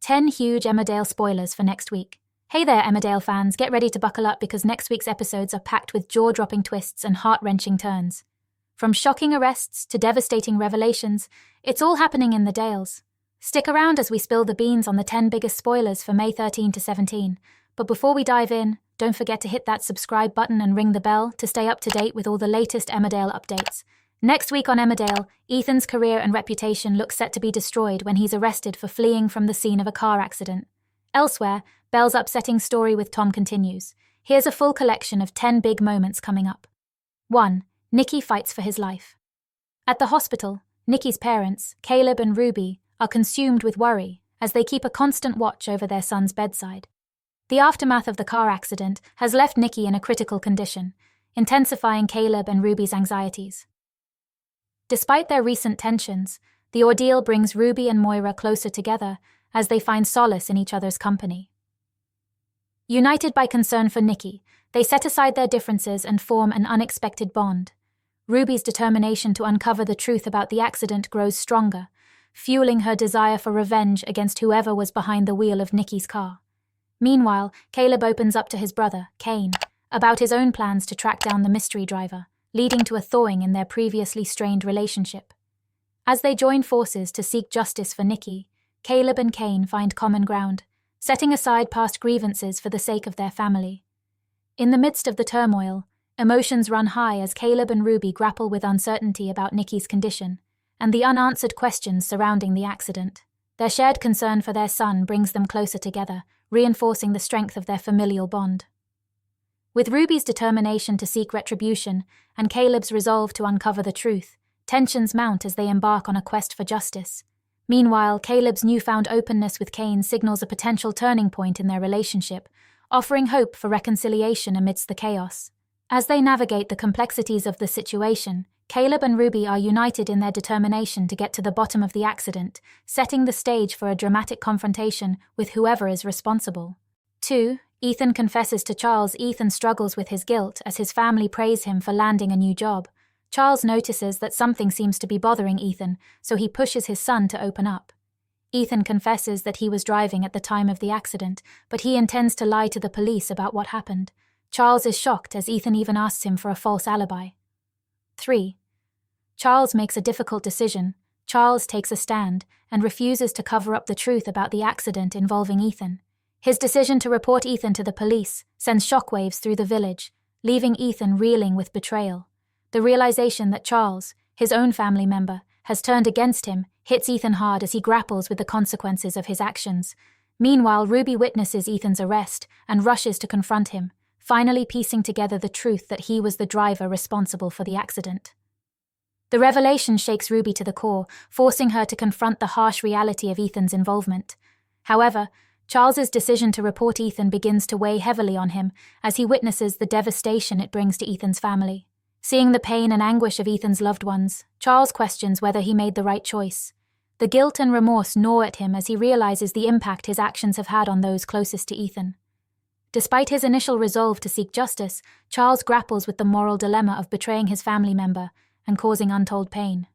10 huge Emmerdale spoilers for next week. Hey there, Emmerdale fans, get ready to buckle up because next week's episodes are packed with jaw-dropping twists and heart-wrenching turns. From shocking arrests to devastating revelations, it's all happening in the Dales. Stick around as we spill the beans on the 10 biggest spoilers for May 13 to 17. But before we dive in, don't forget to hit that subscribe button and ring the bell to stay up to date with all the latest Emmerdale updates. Next week on Emmerdale, Ethan's career and reputation look set to be destroyed when he's arrested for fleeing from the scene of a car accident. Elsewhere, Belle's upsetting story with Tom continues. Here's a full collection of 10 big moments coming up. 1. Nikki fights for his life. At the hospital, Nikki's parents, Caleb and Ruby, are consumed with worry as they keep a constant watch over their son's bedside. The aftermath of the car accident has left Nikki in a critical condition, intensifying Caleb and Ruby's anxieties. Despite their recent tensions, the ordeal brings Ruby and Moira closer together as they find solace in each other's company. United by concern for Nikki, they set aside their differences and form an unexpected bond. Ruby's determination to uncover the truth about the accident grows stronger, fueling her desire for revenge against whoever was behind the wheel of Nikki's car. Meanwhile, Caleb opens up to his brother, Kane, about his own plans to track down the mystery driver, leading to a thawing in their previously strained relationship. As they join forces to seek justice for Nikki, Caleb and Kane find common ground, setting aside past grievances for the sake of their family. In the midst of the turmoil, emotions run high as Caleb and Ruby grapple with uncertainty about Nikki's condition and the unanswered questions surrounding the accident. Their shared concern for their son brings them closer together, reinforcing the strength of their familial bond. With Ruby's determination to seek retribution and Caleb's resolve to uncover the truth, tensions mount as they embark on a quest for justice. Meanwhile, Caleb's newfound openness with Kane signals a potential turning point in their relationship, offering hope for reconciliation amidst the chaos. As they navigate the complexities of the situation, Caleb and Ruby are united in their determination to get to the bottom of the accident, setting the stage for a dramatic confrontation with whoever is responsible. 2. Ethan confesses to Charles. Ethan struggles with his guilt as his family praise him for landing a new job. Charles notices that something seems to be bothering Ethan, so he pushes his son to open up. Ethan confesses that he was driving at the time of the accident, but he intends to lie to the police about what happened. Charles is shocked as Ethan even asks him for a false alibi. 3. Charles makes a difficult decision. Charles takes a stand and refuses to cover up the truth about the accident involving Ethan. His decision to report Ethan to the police sends shockwaves through the village, leaving Ethan reeling with betrayal. The realization that Charles, his own family member, has turned against him hits Ethan hard as he grapples with the consequences of his actions. Meanwhile, Ruby witnesses Ethan's arrest and rushes to confront him, finally piecing together the truth that he was the driver responsible for the accident. The revelation shakes Ruby to the core, forcing her to confront the harsh reality of Ethan's involvement. However, Charles's decision to report Ethan begins to weigh heavily on him as he witnesses the devastation it brings to Ethan's family. Seeing the pain and anguish of Ethan's loved ones, Charles questions whether he made the right choice. The guilt and remorse gnaw at him as he realizes the impact his actions have had on those closest to Ethan. Despite his initial resolve to seek justice, Charles grapples with the moral dilemma of betraying his family member and causing untold pain.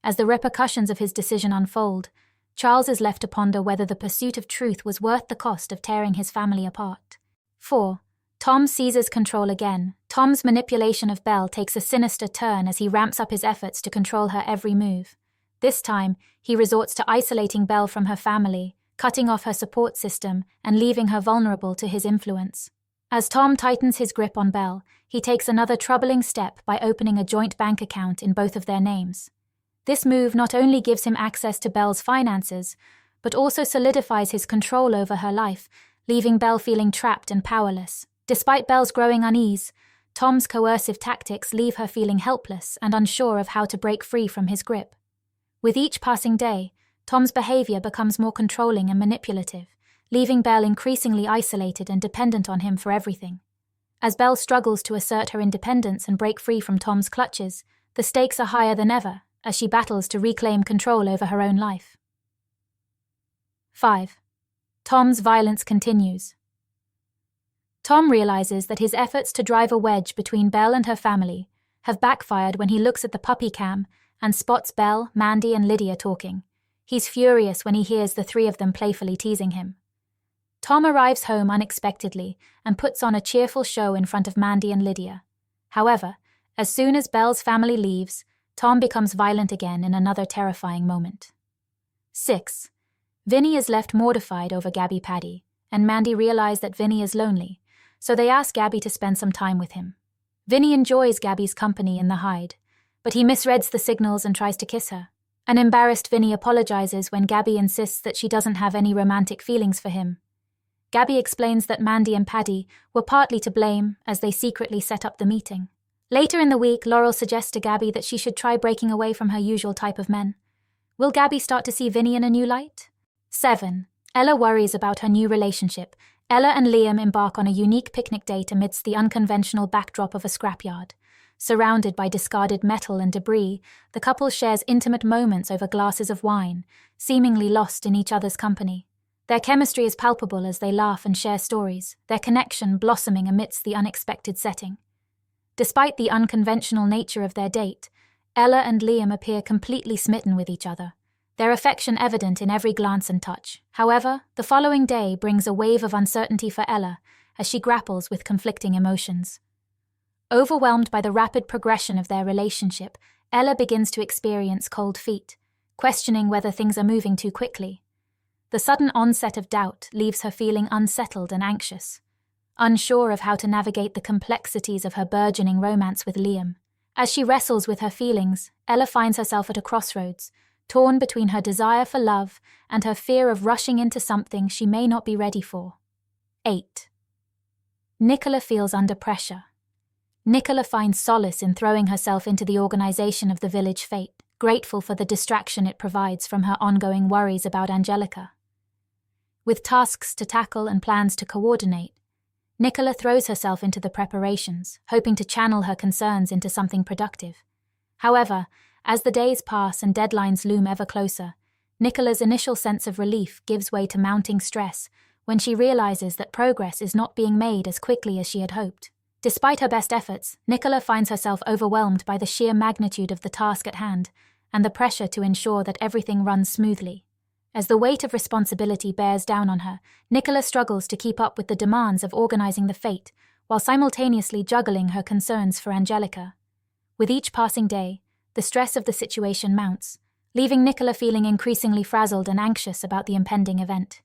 As the repercussions of his decision unfold, Charles is left to ponder whether the pursuit of truth was worth the cost of tearing his family apart. 4. Tom seizes control again. Tom's manipulation of Belle takes a sinister turn as he ramps up his efforts to control her every move. This time, he resorts to isolating Belle from her family, cutting off her support system and leaving her vulnerable to his influence. As Tom tightens his grip on Belle, he takes another troubling step by opening a joint bank account in both of their names. This move not only gives him access to Belle's finances, but also solidifies his control over her life, leaving Belle feeling trapped and powerless. Despite Belle's growing unease, Tom's coercive tactics leave her feeling helpless and unsure of how to break free from his grip. With each passing day, Tom's behavior becomes more controlling and manipulative, leaving Belle increasingly isolated and dependent on him for everything. As Belle struggles to assert her independence and break free from Tom's clutches, the stakes are higher than ever as she battles to reclaim control over her own life. 5. Tom's violence continues. Tom realizes that his efforts to drive a wedge between Belle and her family have backfired when he looks at the puppy cam and spots Belle, Mandy, and Lydia talking. He's furious when he hears the three of them playfully teasing him. Tom arrives home unexpectedly and puts on a cheerful show in front of Mandy and Lydia. However, as soon as Belle's family leaves, Tom becomes violent again in another terrifying moment. 6. Vinnie is left mortified over Gabby Paddy, and Mandy realize that Vinnie is lonely, so they ask Gabby to spend some time with him. Vinnie enjoys Gabby's company in the hide, but he misreads the signals and tries to kiss her. An embarrassed Vinnie apologizes when Gabby insists that she doesn't have any romantic feelings for him. Gabby explains that Mandy and Paddy were partly to blame as they secretly set up the meeting. Later in the week, Laurel suggests to Gabby that she should try breaking away from her usual type of men. Will Gabby start to see Vinnie in a new light? 7. Ella worries about her new relationship. Ella and Liam embark on a unique picnic date amidst the unconventional backdrop of a scrapyard. Surrounded by discarded metal and debris, the couple shares intimate moments over glasses of wine, seemingly lost in each other's company. Their chemistry is palpable as they laugh and share stories, their connection blossoming amidst the unexpected setting. Despite the unconventional nature of their date, Ella and Liam appear completely smitten with each other, their affection evident in every glance and touch. However, the following day brings a wave of uncertainty for Ella as she grapples with conflicting emotions. Overwhelmed by the rapid progression of their relationship, Ella begins to experience cold feet, questioning whether things are moving too quickly. The sudden onset of doubt leaves her feeling unsettled and anxious, unsure of how to navigate the complexities of her burgeoning romance with Liam. As she wrestles with her feelings, Ella finds herself at a crossroads, torn between her desire for love and her fear of rushing into something she may not be ready for. 8. Nicola feels under pressure. Nicola finds solace in throwing herself into the organization of the village fete, grateful for the distraction it provides from her ongoing worries about Angelica. With tasks to tackle and plans to coordinate, Nicola throws herself into the preparations, hoping to channel her concerns into something productive. However, as the days pass and deadlines loom ever closer, Nicola's initial sense of relief gives way to mounting stress when she realizes that progress is not being made as quickly as she had hoped. Despite her best efforts, Nicola finds herself overwhelmed by the sheer magnitude of the task at hand and the pressure to ensure that everything runs smoothly. As the weight of responsibility bears down on her, Nicola struggles to keep up with the demands of organizing the fete while simultaneously juggling her concerns for Angelica. With each passing day, the stress of the situation mounts, leaving Nicola feeling increasingly frazzled and anxious about the impending event.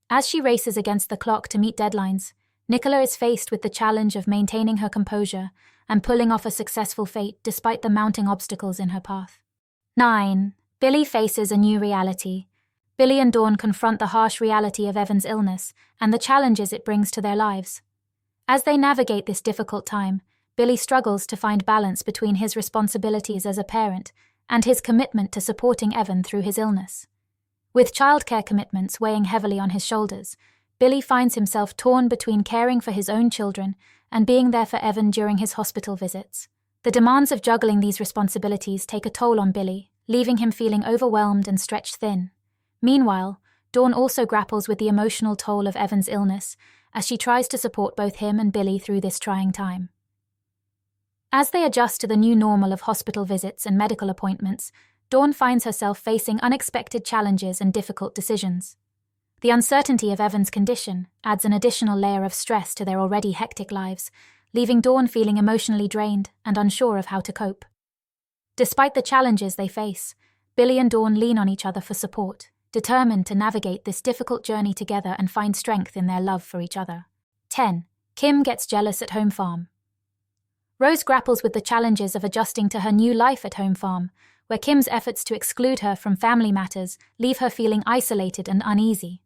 As she races against the clock to meet deadlines, Nicola is faced with the challenge of maintaining her composure and pulling off a successful fete despite the mounting obstacles in her path. 9. Billy faces a new reality. Billy and Dawn confront the harsh reality of Evan's illness and the challenges it brings to their lives. As they navigate this difficult time, Billy struggles to find balance between his responsibilities as a parent and his commitment to supporting Evan through his illness. With childcare commitments weighing heavily on his shoulders, Billy finds himself torn between caring for his own children and being there for Evan during his hospital visits. The demands of juggling these responsibilities take a toll on Billy, leaving him feeling overwhelmed and stretched thin. Meanwhile, Dawn also grapples with the emotional toll of Evan's illness as she tries to support both him and Billy through this trying time. As they adjust to the new normal of hospital visits and medical appointments, Dawn finds herself facing unexpected challenges and difficult decisions. The uncertainty of Evan's condition adds an additional layer of stress to their already hectic lives, leaving Dawn feeling emotionally drained and unsure of how to cope. Despite the challenges they face, Billy and Dawn lean on each other for support, determined to navigate this difficult journey together and find strength in their love for each other. 10. Kim gets jealous at home farm. Rose grapples with the challenges of adjusting to her new life at home farm, where Kim's efforts to exclude her from family matters leave her feeling isolated and uneasy.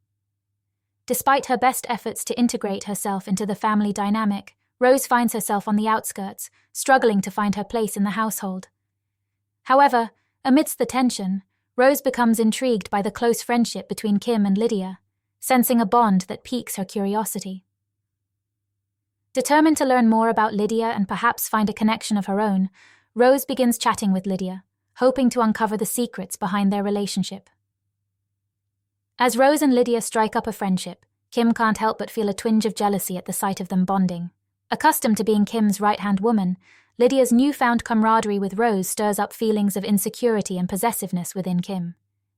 Despite her best efforts to integrate herself into the family dynamic, Rose finds herself on the outskirts, struggling to find her place in the household. However, amidst the tension, Rose becomes intrigued by the close friendship between Kim and Lydia, sensing a bond that piques her curiosity. Determined to learn more about Lydia and perhaps find a connection of her own, Rose begins chatting with Lydia, hoping to uncover the secrets behind their relationship. As Rose and Lydia strike up a friendship, Kim can't help but feel a twinge of jealousy at the sight of them bonding. Accustomed to being Kim's right-hand woman, Lydia's newfound camaraderie with Rose stirs up feelings of insecurity and possessiveness within Kim.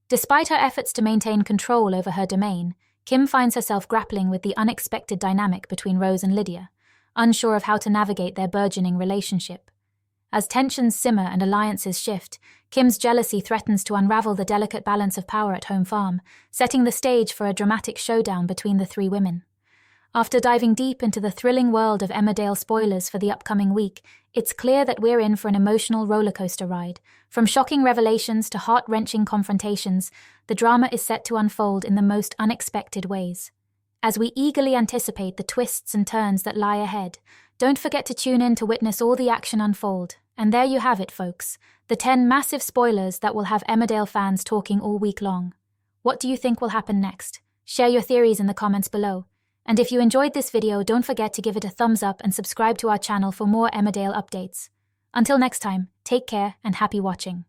Despite her efforts to maintain control over her domain, Kim finds herself grappling with the unexpected dynamic between Rose and Lydia, unsure of how to navigate their burgeoning relationship. As tensions simmer and alliances shift, Kim's jealousy threatens to unravel the delicate balance of power at home farm, setting the stage for a dramatic showdown between the three women. After diving deep into the thrilling world of Emmerdale spoilers for the upcoming week, it's clear that we're in for an emotional rollercoaster ride. From shocking revelations to heart-wrenching confrontations, the drama is set to unfold in the most unexpected ways. As we eagerly anticipate the twists and turns that lie ahead, don't forget to tune in to witness all the action unfold. And there you have it, folks, the 10 massive spoilers that will have Emmerdale fans talking all week long. What do you think will happen next? Share your theories in the comments below. And if you enjoyed this video, don't forget to give it a thumbs up and subscribe to our channel for more Emmerdale updates. Until next time, take care and happy watching.